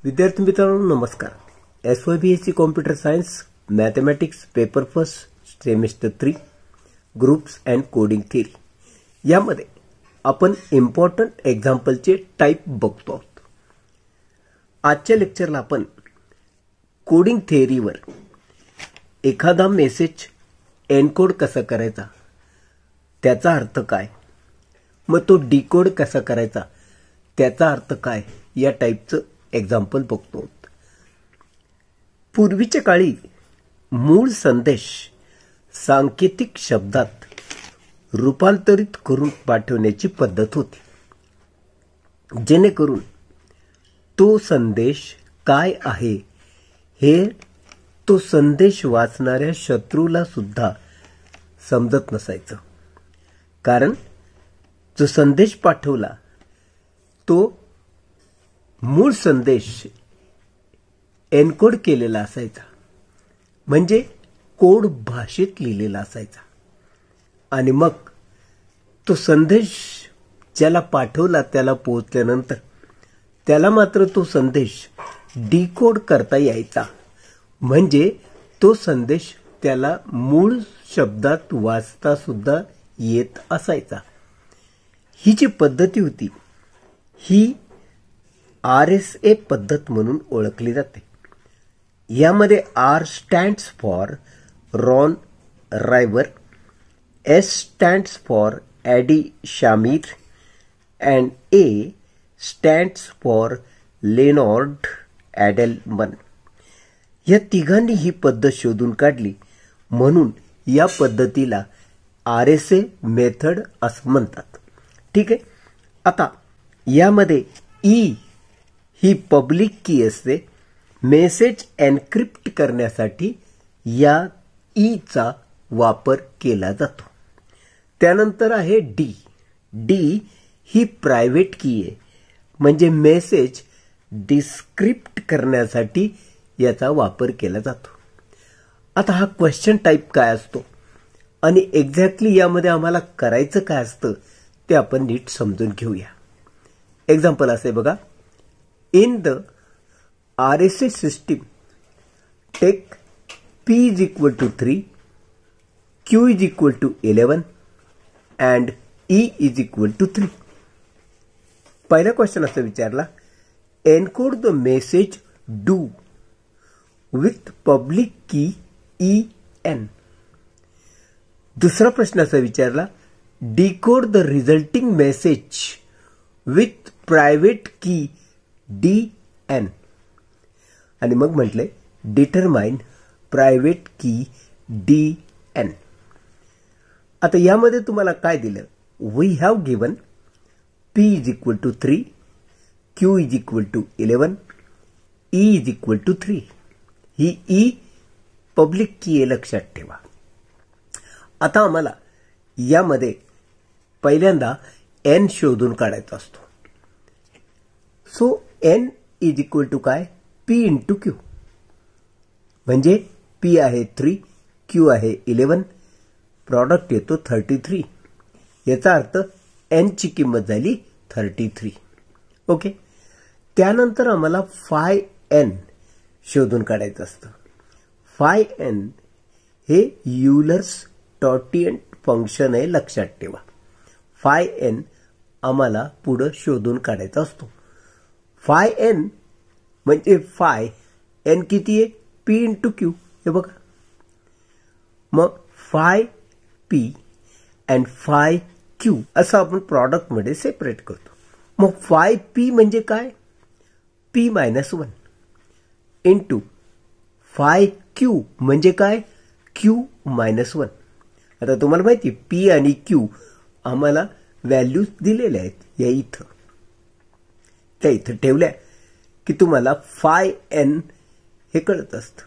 विद्यार्थी मित्रांनो नमस्कार. SYBSC computer science mathematics paper first semester 3 groups and coding theory यामध्ये आपण इम्पॉर्टंट एक्झाम्पलचे टाइप बघतो आहोत. आजच्या लेक्चरला आपण कोडिंग थिअरीवर एखादा मेसेज एनकोड कसा करायचा, त्याचा अर्थ काय, मग तो डिकोड कसा करायचा, त्याचा अर्थ काय, या टाइपचं एक्झाम्पल बघतो. पूर्वीच्या काळी मूळ संदेश सांकेतिक शब्दात रूपांतरित करून पाठवण्याची पद्धत होती, जेणेकरून तो संदेश काय आहे हे तो संदेश वाचणाऱ्या शत्रूला सुद्धा समजत नसायचं. कारण जो संदेश पाठवला तो मूळ संदेश एन्कोड केलेला असायचा, म्हणजे कोड भाषेत लिहिलेला असायचा. आणि मग तो संदेश ज्याला पाठवला त्याला पोहोचल्यानंतर त्याला मात्र तो संदेश डिकोड करता यायचा, म्हणजे तो संदेश त्याला मूळ शब्दात वाचता सुद्धा येत असायचा. ही जी पद्धती होती ही RSA पद्धत म्हणून ओळखली जाते. यामध्ये R स्टँड्स फॉर रॉन रायवर, S stands for Adi Shamir and A stands for Leonard Adleman. या तिघांनी ही पद्धत शोधून काढली, म्हणून या पद्धतीला RSA मेथड असं म्हणतात. ठीक आहे. आता यामध्ये E ही पब्लिक की असते. मेसेज एन्क्रिप्ट करण्यासाठी या ईचा वापर केला जातो. त्यानंतर आहे डी. डी ही प्रायव्हेट की आहे, म्हणजे मेसेज डिस्क्रिप्ट करण्यासाठी याचा वापर केला जातो. आता हा क्वेश्चन टाईप काय असतो आणि एक्झॅक्टली यामध्ये आम्हाला करायचं काय असतं ते आपण नीट समजून घेऊया. एक्झाम्पल असे बघा. In the RSA system, take P is equal to 3, Q is equal to 11 and E is equal to 3. पहिला क्वेश्चन असा विचारला, encode the message do with public key EN. दुसरा प्रश्न असा विचारला, decode the resulting message with private key DN. आणि मग म्हटले डिटरमाइन प्रायव्हेट की DN. आता यामध्ये तुम्हाला काय दिलं, we have given P is equal to 3, Q is equal to 11, E is equal to 3. ही E पब्लिक की आहे, लक्षात ठेवा. आता आम्हाला यामध्ये पहिल्यांदा N शोधून काढायचा असतो. So N is equal to काय, P इंटू Q. म्हणजे P आहे 3, Q आहे 11, प्रॉडक्ट येतो 33. याचा अर्थ N ची किंमत झाली 33. ओके. त्यानंतर आम्हाला फाय N शोधून काढायचं असतं. फाय N हे युलर्स टॉर्टियंट फंक्शन आहे, लक्षात ठेवा. फाय N आम्हाला पुढं शोधून काढायचा असतो. फाय N म्हणजे फाय N किती आहे, P इंटू Q. हे बघा. मग five P and five Q असं आपण प्रॉडक्टमध्ये सेपरेट करतो. मग फाय P म्हणजे काय, P minus 1 into five Q म्हणजे काय, Q मायनस 1. आता तुम्हाला माहिती P आणि Q आम्हाला व्हॅल्यूज दिलेल्या आहेत या इथं. त्या इथं ठेवल्या की तुम्हाला फाय N हे कळत असतं.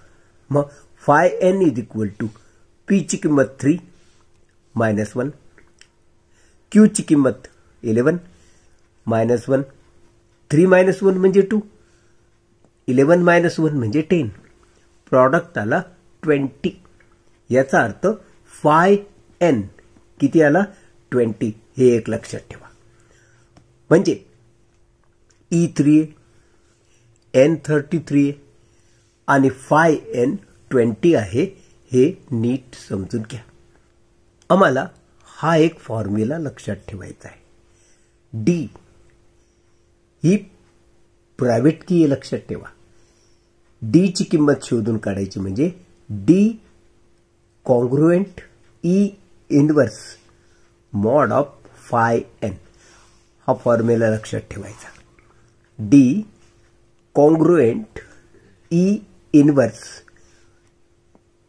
मग phi N is equal to P ची किंमत 3 मायनस 1, Q ची किंमत 11 मायनस 1, 3 मायनस 1 म्हणजे 2, 11 मायनस 1 म्हणजे 10. प्रॉडक्ट आला 20. याचा अर्थ फाय N किती आला, 20. हे एक लक्षात ठेवा. म्हणजे E3, N33 आहे आणि phi N20 आहे, हे नीट समजून घ्या. आम्हाला हा एक फॉर्म्युला लक्षात ठेवायचा आहे. डी ही प्रायव्हेट की आहे, लक्षात ठेवा. डी ची किंमत शोधून काढायची म्हणजे D congruent E inverse mod of phi n. हा फॉर्म्युला लक्षात ठेवायचा. D congruent E inverse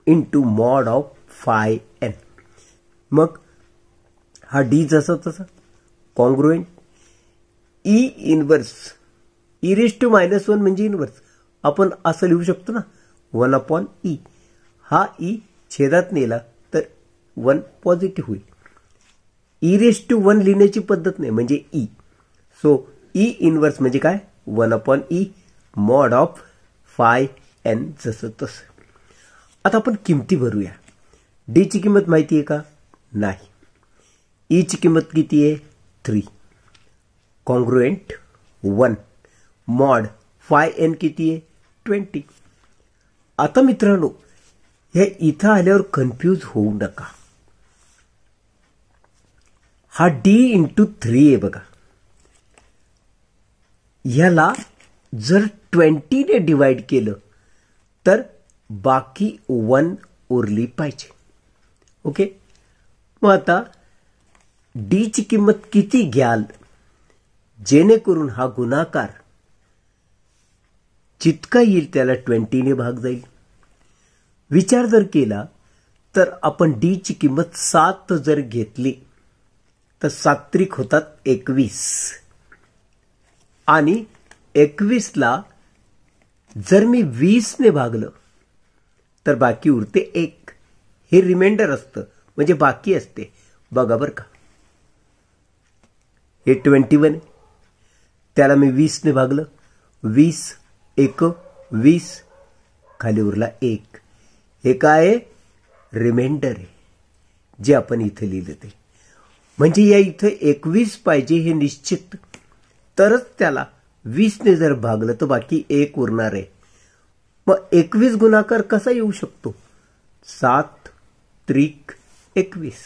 into mod of phi n. मग हा डी जसा तसा कॉन्ग्रुएंट ई इनवर्स e⁻⁻1 म्हणजे इनवर्स. आपण असं लिहू शकतो ना, 1/e. हा ई छेदात नेला तर 1 पॉझिटिव्ह होईल. e⁻1 लिहिण्याची पद्धत नाही, म्हणजे ई. सो ई इनवर्स म्हणजे काय, 1/e mod of phi n जसं तसं. आता आपण किमती भरूया. डी ची किंमत माहिती आहे का, नाही. ई ची किंमत किती आहे, 3. कॉन्ग्रुएंट 1 मॉड phi n किती आहे, 20. आता मित्रांनो, हे इथं आल्यावर कन्फ्यूज होऊ नका. हा डी इंटू 3 आहे बघा. ह्याला जर 20 ने डिवाइड केलं तर बाकी 1 उरली पाहिजे. ओके. मग आता डी ची किंमत किती घ्याल जेणेकरून हा गुणाकार जितका येईल त्याला 20 ने भाग जाईल. विचार जर केला तर आपण डी ची किंमत 7 जर घेतली तर 7 होतात 21 आणि 21 ला जर मी 20 ने भागलं तर बाकी उरते 1. हे रिमाइंडर असतं, म्हणजे बाकी असते. बघा बरं का, हे 21 त्याला मी 20 ने भागलं, 20 1 20, खाली उरला 1. हे काय आहे, रिमाइंडर आहे, जे आपण इथे लिहिलं ते. म्हणजे या इथे 21 पाहिजे हे निश्चित, तरच त्याला 20 ने जर भागलं तर बाकी 1 उरणार आहे. मग 21 गुणाकार कसा येऊ शकतो, 7 त्रिक 21.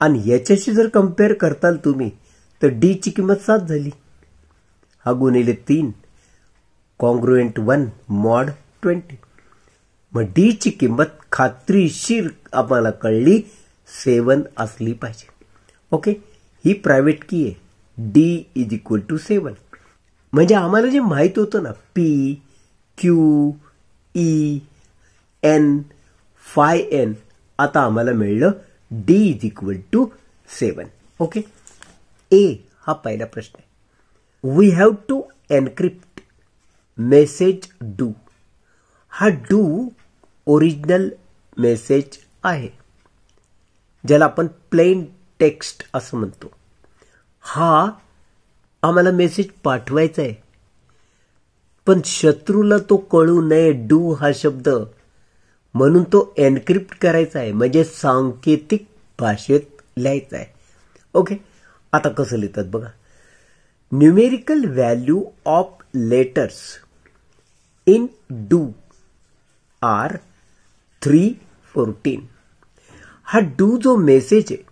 आणि याच्याशी जर कम्पेअर करताल तुम्ही तर डी ची किंमत 7 झाली. हा गुणिले 3 कॉन्ग्रुएंट 1 मॉड 20. मग डी ची किंमत खात्रीशीर आम्हाला कळली 7 असली पाहिजे. ओके. ही प्रायव्हेट की आहे, डी इज इक्वल टू 7. म्हणजे आम्हाला जे माहित होतं ना, P Q E N phi n, आता आम्हाला मिळलं D is equal to 7. Okay. ए हा पहिला प्रश्न आहे. We have to encrypt message डू. हा डू ओरिजिनल मेसेज आहे, ज्याला आपण प्लेन टेक्स्ट असं म्हणतो. हा आम्हाला मेसेज पाठवायचा आहे, पण शत्रूला तो कळू नये डू हा शब्द, म्हणून तो एनक्रिप्ट करायचा आहे, म्हणजे सांकेतिक भाषेत लिहायचा आहे. ओके. आता कसं लिहितात बघा. Numerical value of letters in do are 314. हा डू जो मेसेज आहे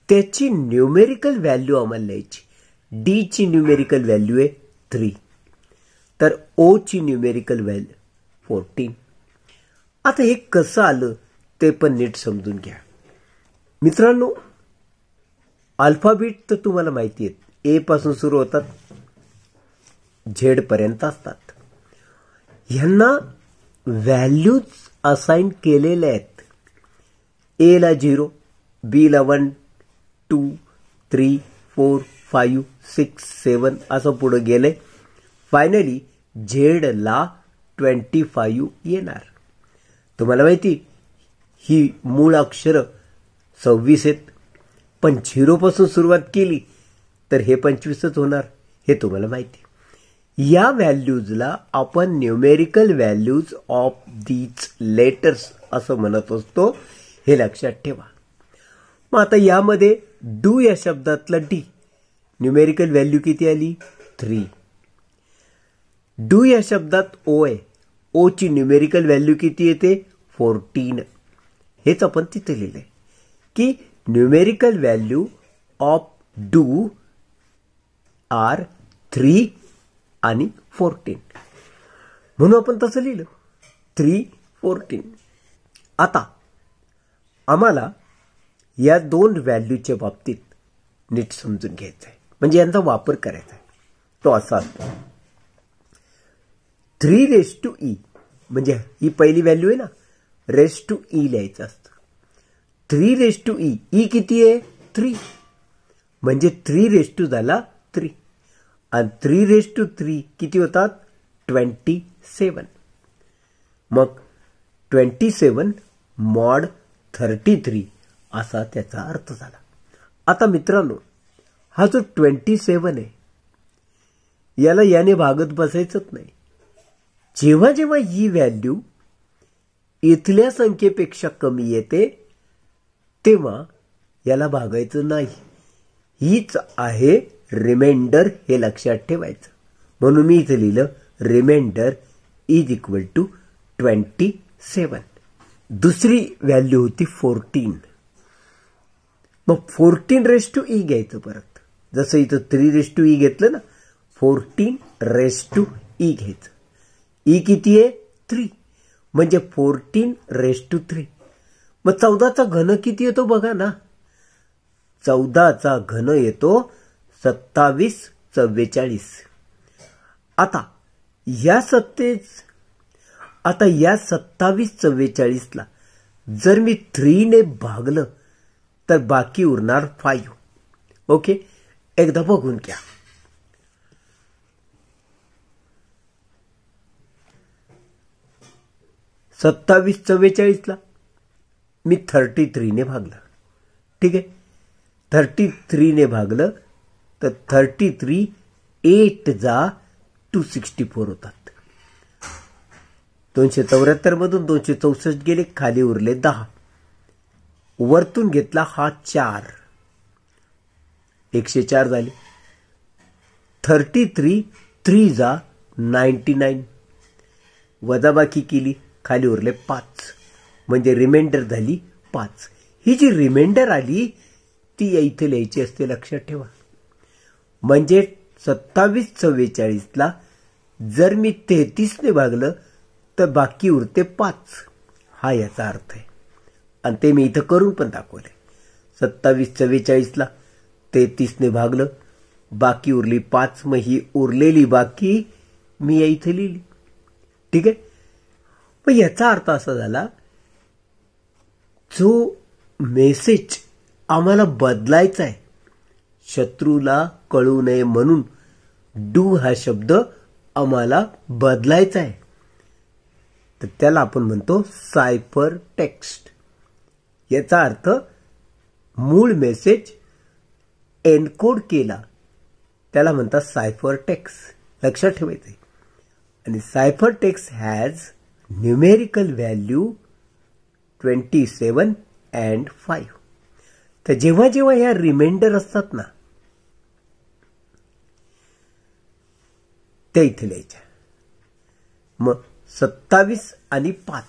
त्याची न्यूमेरिकल व्हॅल्यू आम्हाला लिहायची. डी ची न्यूमेरिकल व्हॅल्यू आहे 3, तर ओ ची न्यूमेरिकल व्हॅल्यू 14. आता हे कसं आलं ते पण नीट समजून घ्या. मित्रांनो, अल्फाबेट तर तुम्हाला माहिती आहेत, ए पासून सुरू होतात, झेड पर्यंत असतात. ह्यांना व्हॅल्यूज असाइन केलेल्या आहेत. ए ला 0, बी ला 1 2 3 4 5 6 7 असं पुढे गेले. फायनली झेड ला 25 येणार. तुम्हाला माहिती ही मूळ अक्षर 26 आहेत, पण 0 पासून सुरुवात केली तर हे 25च होणार, हे तुम्हाला माहिती. या व्हॅल्यूजला आपण numerical values of these letters असं म्हणत असतो, हे लक्षात ठेवा. मग आता यामध्ये डू या शब्दातला डी न्यूमेरिकल व्हॅल्यू किती आली, 3. डू या शब्दात ओ आहे. ओ ची न्यूमेरिकल व्हॅल्यू किती येते? 14. हेच आपण तिथे लिहिलंय की numerical value of do are 3 आणि 14. म्हणून आपण तसं लिहिलं 3, 14. आता आम्हाला या दोन व्हॅल्यूच्या बाबतीत नीट समजून घ्यायचं आहे, म्हणजे यांचा वापर करायचा आहे. तो असा असतो 3e म्हणजे ही पहिली व्हॅल्यू आहे ना, रेस टू ई लिहायचं असतं. 3e, ई किती आहे? 3. म्हणजे 3 झाला 3 आणि 3 किती होतात? 27. मग 27 मॉड 33 असा त्याचा अर्थ झाला. आता मित्रांनो, हा जो 27 आहे याला याने भागत बसायचंच नाही. जेव्हा जेव्हा ही व्हॅल्यू इथल्या संख्येपेक्षा कमी येते तेव्हा याला भागायचं नाही. हीच आहे रिमाइंडर, हे लक्षात ठेवायचं. म्हणून मी इथे लिहिलं रिमाइंडर इज इक्वल टू 27. दुसरी व्हॅल्यू होती 14. मग 14 रेस टू ई घ्यायचं परत. जसं इथं 3 रेस टू ई घेतलं ना, 14 रेस टू ई घ्यायचं. ई किती आहे? 3. म्हणजे 14 रेस टू 3. मग 14चा घन किती येतो बघा ना. 14चा घन येतो 2744. आता या 2744ला जर मी 3 ने भागलं तर बाकी उरणार 5. ओके, एकदा बघून घ्या. 2744ला मी 33 ने भागलं. ठीक आहे, 33 ने भागलं तर 33 8 जा 264 होतात. 274 मधून 264 गेले, खाली उरले 10. वरतून घेतला हा 4, 104 झाले. 33 3 जा 99, वजाबाकी केली, खाली उरले 5, म्हणजे रिमाइंडर झाली 5. ही जी रिमाइंडर आली ती इथे लिहायची असते, लक्षात ठेवा. म्हणजे 2744ला जर मी 33 ने भागलं तर बाकी उरते 5, हा याचा अर्थ आहे. आणि ते मी इथं करून पण दाखवले. 2744ला 33 ने भागलं, बाकी उरली 5. मग ही उरलेली बाकी मी या इथे लिहिली. ठीक आहे, मग याचा अर्थ असा झाला, जो मेसेज आम्हाला बदलायचा आहे, शत्रूला कळू नये म्हणून डू हा शब्द आम्हाला बदलायचा आहे, तर त्याला आपण म्हणतो सायफर टेक्स्ट. याचा अर्थ मूळ मेसेज एन्कोड केला त्याला म्हणतात सायफर टेक्स्ट. लक्षात ठेवायचं. आणि cipher text has numerical value 27 and 5. तर जेव्हा जेव्हा ह्या रिमाइंडर असतात ना, त्या इथे लिहायच्या. मग 27 आणि 5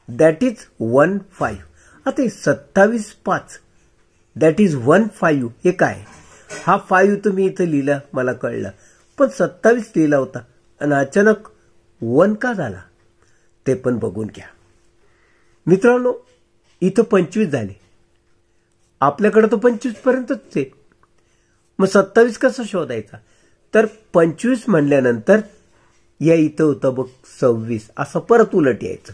दॅट इज 15. आता 27 5 दॅट इज 15 हे काय? हा 5 तुम्ही इथे लिहिला, मला कळलं, पण 27 लिहिला होता आणि अचानक 1 का झाला ते पण बघून घ्या. मित्रांनो, इथं 25 झाले, आपल्याकडे तो 25 पर्यंतच आहे. मग 27 कसं शोधायचा? तर 25 म्हणल्यानंतर या इथं होतं बघ 26, असं परत उलट यायचं.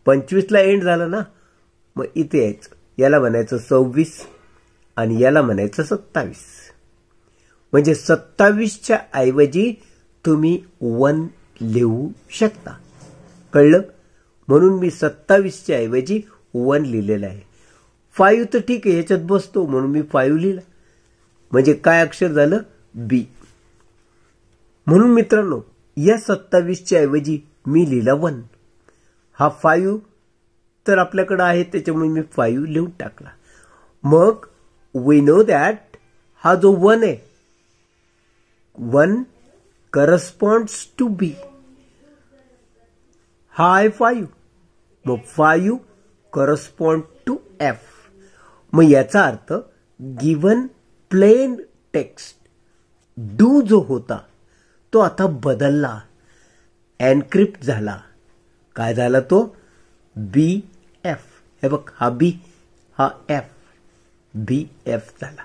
25ला एंड झालं ना, मग इथे यायचं, याला म्हणायचं 26 आणि याला म्हणायचं 27. म्हणजे 27च्या ऐवजी तुम्ही 1 लिहू शकता. कळलं? म्हणून मी 27च्या ऐवजी 1 लिहिलेलं आहे. 5 तर ठीक आहे, याच्यात बसतो म्हणून मी 5 लिहिला. म्हणजे काय अक्षर झालं? बी. म्हणून मित्रांनो, या 27च्या ऐवजी मी लिहिला 1. हा 5 तर आपल्याकडे आहे त्याच्यामुळे मी 5 लिहून टाकला. मग वी नो दॅट हा जो 1 आहे, 1 करस्पॉन्ड्स टू बी. हा आहे 5. मग 5 करस्पॉन्ड टू एफ. मग याचा अर्थ गिवन प्लेन टेक्स्ट डू जो होता तो आता बदलला, एनक्रिप्ट झाला. काय झाला तो? बी एफ. हे बघ, हा बी, हा एफ, बी एफ झाला.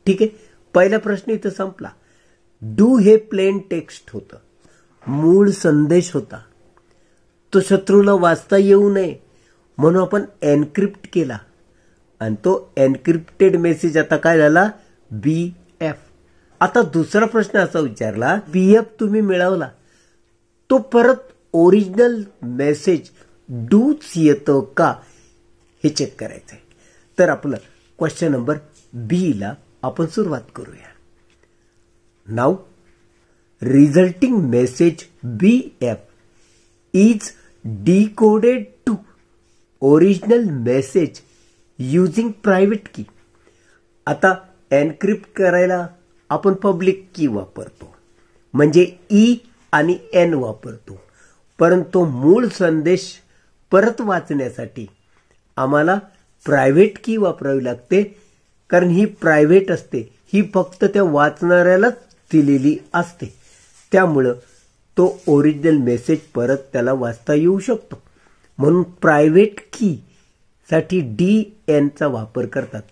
ठीक आहे, पहिला प्रश्न इथं संपला. डू हे प्लेन टेक्स्ट होतं, मूळ संदेश होता. तो शत्रूला वाचता येऊ नये म्हणून आपण एनक्रिप्ट केला आणि तो एनक्रिप्टेड मेसेज आता काय झाला? बी एफ. आता दुसरा प्रश्न असा विचारला, बी एफ तुम्ही मिळवला, तो परत ओरिजिनल मेसेज डूच येतो का हे चेक करायचं आहे. तर आपलं क्वेश्चन नंबर बी ला आपण सुरुवात करूया. नाव resulting message B F is decoded to original message using private key. आता एनक्रिप्ट करायला आपण पब्लिक की वापरतो, म्हणजे ई आणि एन वापरतो, परंतु मूळ संदेश परत वाचण्यासाठी आम्हाला प्रायव्हेट की वापरावी लागते, कारण ही प्रायव्हेट असते, ही फक्त त्या वाचणाऱ्यालाच दिलेली असते. त्यामुळं तो ओरिजिनल मेसेज परत त्याला वाचता येऊ शकतो. म्हणून प्रायव्हेट की साठी डी एनचा वापर करतात.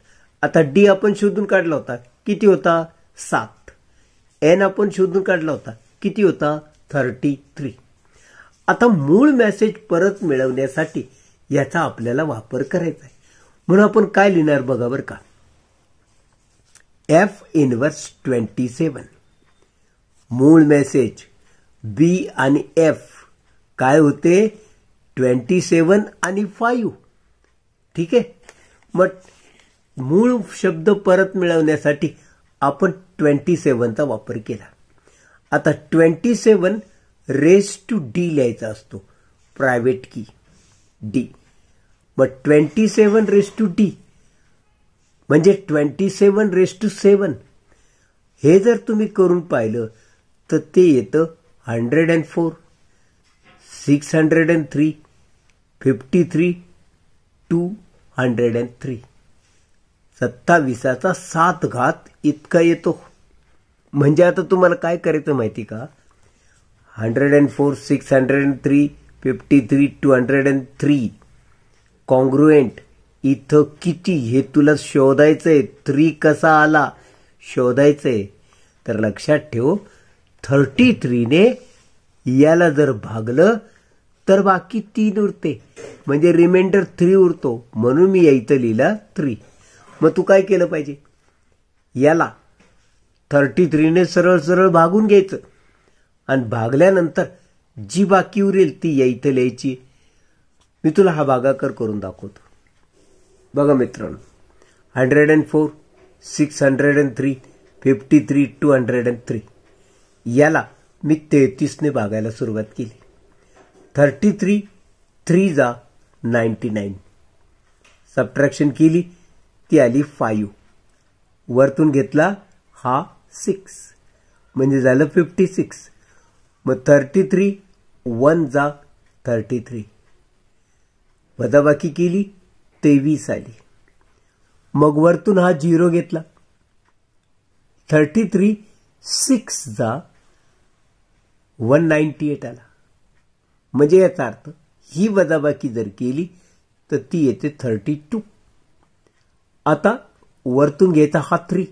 आता डी आपण शोधून काढला होता, किती होता? 7. एन आपण शोधून काढला होता, किती होता? 33. आता मूळ मेसेज परत मिळवण्यासाठी याचा आपल्याला वापर करायचा आहे. म्हणून आपण काय लिहिणार बघा बरं का. F inverse 27. मूळ मेसेज बी आणि एफ काय होते? 27 आणि 5. ठीक आहे, मग मूळ शब्द परत मिळवण्यासाठी आपण 27चा वापर केला. आता 27 रेस टू डी लिहायचा असतो, प्रायव्हेट की डी. मग 27 रेस टू डी म्हणजे 27 रेस टू 7. हे जर तुम्ही करून पाहिलं तर ते येतं 104, 603, 53, 203. 27चा 7 घात इतका येतो. म्हणजे आता तुम्हाला काय करायचं माहिती का? 104, 603, 53, 203 कॉन्ग्रुएंट इथं किती हे तुला शोधायचंय. 3 कसा आला शोधायचंय. तर लक्षात ठेव, 33 ने याला जर भागलं तर बाकी 3 उरते, म्हणजे रिमाइंडर 3 उरतो. म्हणून मी इथं लिहिला 3. मग तू काय केलं पाहिजे? याला 33 ने सरळ सरळ भागून घ्यायचं आणि भागल्यानंतर जी बाकी उरेल ती इथं लिहायची. मी तुला हा भागाकार करून दाखवतो. बघा मित्रांनो, 104, 603, 53, 203 याला मी 33 ने भागायला सुरुवात केली. 33 3 जा 99. सबट्रॅक्शन केली, ती आली 5. वरतून घेतला हा 6, म्हणजे झालं 56. मग 33 1 जा 33. वजाबाकी केली, 23 आली. मग वरतून हा 0 घेतला. 33 6 जा 198 आला. म्हणजे याचा अर्थ ही वजाबाकी जर केली तर ती येते 32. आता वरतून घ्यायचा हा 3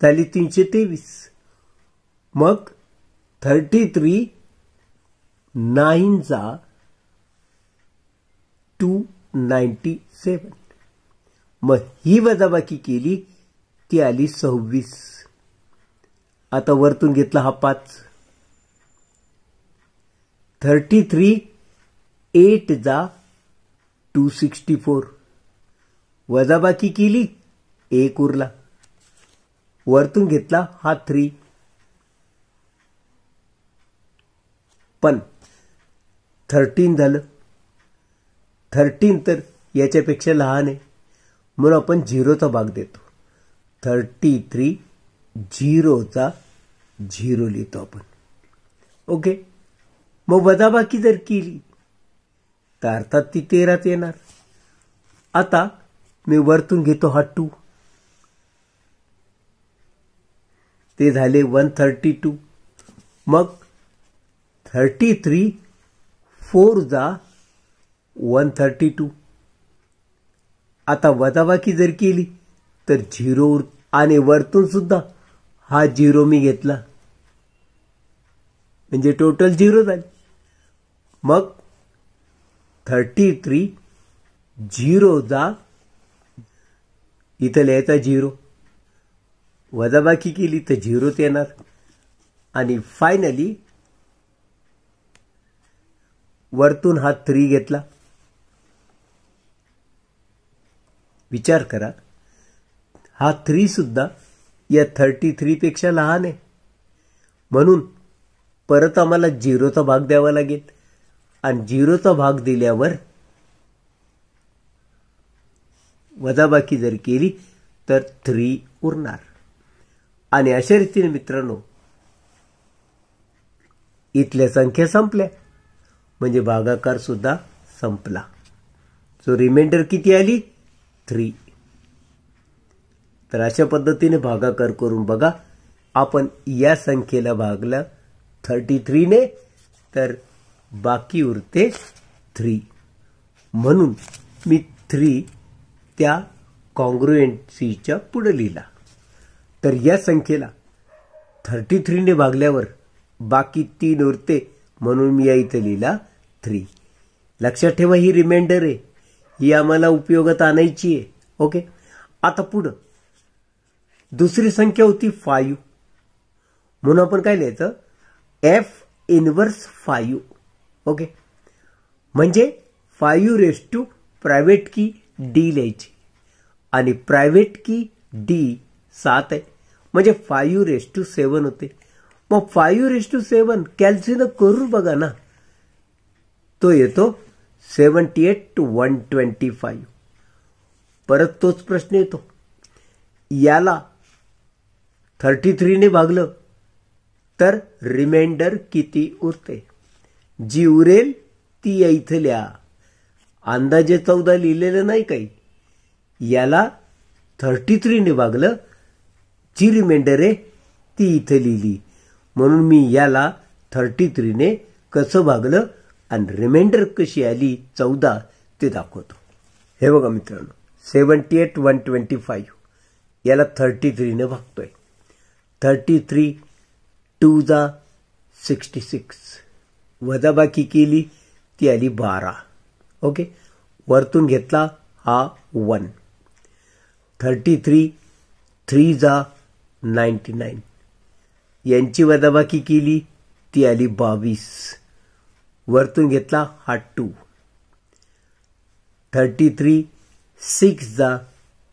झाली 323. मग 33 9 जा 297. मग ही वजाबाकी केली, ती आली 26. आता वरतून घेतला हा 5. 33 8 जा 264. वजाबाकी केली, 1 उरला. वरतून घेतला हा 3. पण 13 झालं. 13 तर याच्यापेक्षा लहान आहे, म्हणून आपण 0चा भाग देतो. 33 0 चा झिरो लिहितो आपण. ओके, मग वजाबाकी जर केली तर अर्थात ती 13च येणार. आता मी वरतून घेतो हा 2, ते झाले 132. मग 33 4 जा 132. आता वजाबाकी जर केली तर 0 आणि वरतून सुद्धा हा 0 मी घेतला म्हणजे टोटल 0 झाले. मग 33 0 जा, इथं लिहायचा 0, वजाबाकी केली तर 0च येणार. आणि फायनली वरतून हा 3 घेतला. विचार करा, हा 3 सुद्धा या 33 पेक्षा लहान आहे, म्हणून परत आम्हाला 0चा भाग द्यावा लागेल. आणि 0चा भाग दिल्यावर वजाबाकी जर केली तर 3 उरणार. आणि अशा रीतीने मित्रांनो इथल्या संख्या संपल्या म्हणजे भागाकार सुद्धा संपला. सो रिमाइंडर किती आली? 3. तर अशा पद्धतीने भागाकार करून बघा. आपण या संख्येला भागलं 33 ने तर बाकी उरते 3. म्हणून मी 3 त्या कॉन्ग्रुएंसीच्या पुढे लिहिला. तर या संख्येला 33 ने भागल्यावर बाकी 3 उरते, म्हणून मी या इथे लिहिला 3. लक्षात ठेवा, ही रिमाइंडर आहे, ही आम्हाला उपयोगात आणायची आहे. ओके, आता पुढं दुसरी संख्या होती 5. म्हणून आपण काय लिहायचं? F inverse 5. ओके, म्हणजे 5 रेस टू प्रायव्हेट की D लिहायची आणि प्रायव्हेट की D 7 आहे, म्हणजे 5 रेस टू 7 होते. मग 5 रेस टू 7 कॅल्क्युलेट करून बघा ना, तो येतो 78 to 125. परत तोच प्रश्न येतो, याला 33 ने भागलं तर रिमाइंडर किती उरते? जी उरेल ती इथे लिहा. अंदाजे 14 लिहिलेलं नाही काही. याला 33 ने भागलं, जी रिमाइंडर आहे ती इथे लिहिली, म्हणून मी याला 33 ने कसं भागलं आणि रिमाइंडर कशी आली 14 ते दाखवतो. हे बघा मित्रांनो, 78 125 याला 33 ने भागतोय. 33 2 जा 66, वजाबाकी केली ती आली 12. ओके, वरतून घेतला हा 1. 33 3 जा 99, यांची वजाबाकी केली ती आली 22. वरतून घेतला हा 2. 33 6 जा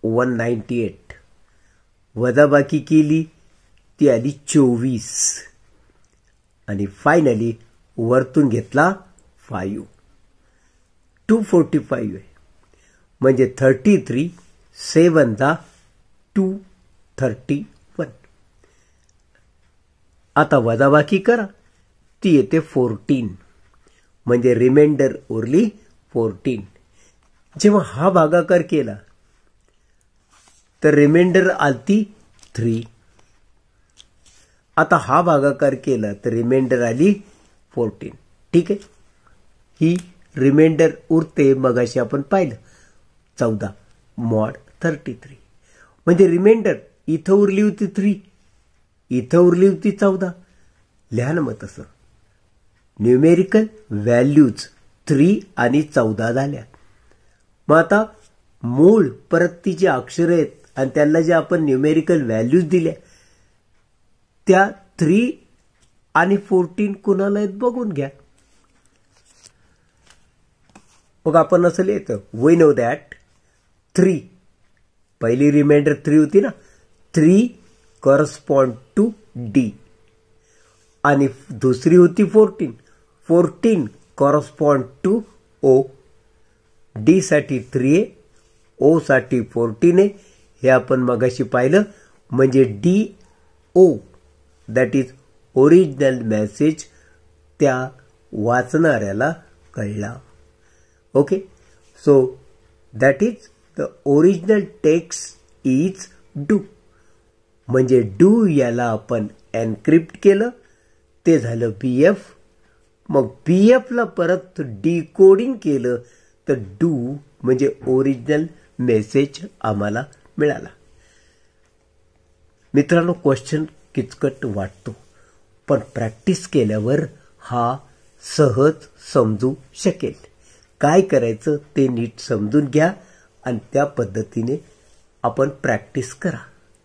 198, वजाबाकी केली ती आली 24. आणि फायनली वरतून घेतला 5. 245 आहे, म्हणजे 33 7 जा 231. आता वजाबाकी करा, ती येते 14, म्हणजे रिमाइंडर उरली 14. जेव्हा हा भागाकार केला तर रिमाइंडर आलती 3. आता हा भागाकार केला तर रिमाइंडर आली 14. ठीक आहे, ही रिमाइंडर उरते. मगाशी आपण पाहिलं 14 mod 33, म्हणजे रिमाइंडर इथं उरली होती 3, इथं उरली होती 14. लिहा ना मग तसं. न्यूमेरिकल व्हॅल्यूज 3 आणि 14 झाल्या. मग आता मूळ परतीचे अक्षर आहेत आणि त्यांना जे आपण न्यूमेरिकल व्हॅल्यूज दिल्या त्या 3 आणि 14 कुणाला आहेत बघून घ्या. मग आपण असं लिहितो, वी नो दॅट 3, पहिली रिमाइंडर 3 होती ना, 3 करस्पॉन्ड टू D, आणि दुसरी होती 14, 14 करस्पॉन्ड टू O. D साठी 3 आहे, O साठी 14 आहे. हे आपण मगाशी पाहिलं, म्हणजे DO that is original message त्या वाचणाऱ्याला कळला. Okay, so that is the original text is do. म्हणजे डू याला आपण एन्क्रिप्ट केलं, ते झालं BF. मग BF ला परत डिकोडिंग केलं तर डू म्हणजे ओरिजिनल मेसेज आम्हाला मिळाला. मित्रांनो, क्वेश्चन किचकट वाटतो, पण प्रॅक्टिस केल्यावर हा सहज समजू शकेल. काय करायचं ते नीट समजून घ्या आणि त्या पद्धतीने आपण प्रॅक्टिस करा.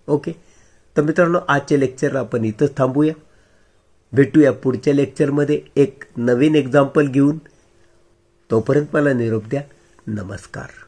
ओके, तर मित्रांनो, आजच्या लेक्चरला आपण इथंच थांबूया. भेटूया पुढच्या लेक्चरमध्ये एक नवीन एक्झाम्पल घेऊन. तोपर्यंत मला निरोप द्या. नमस्कार.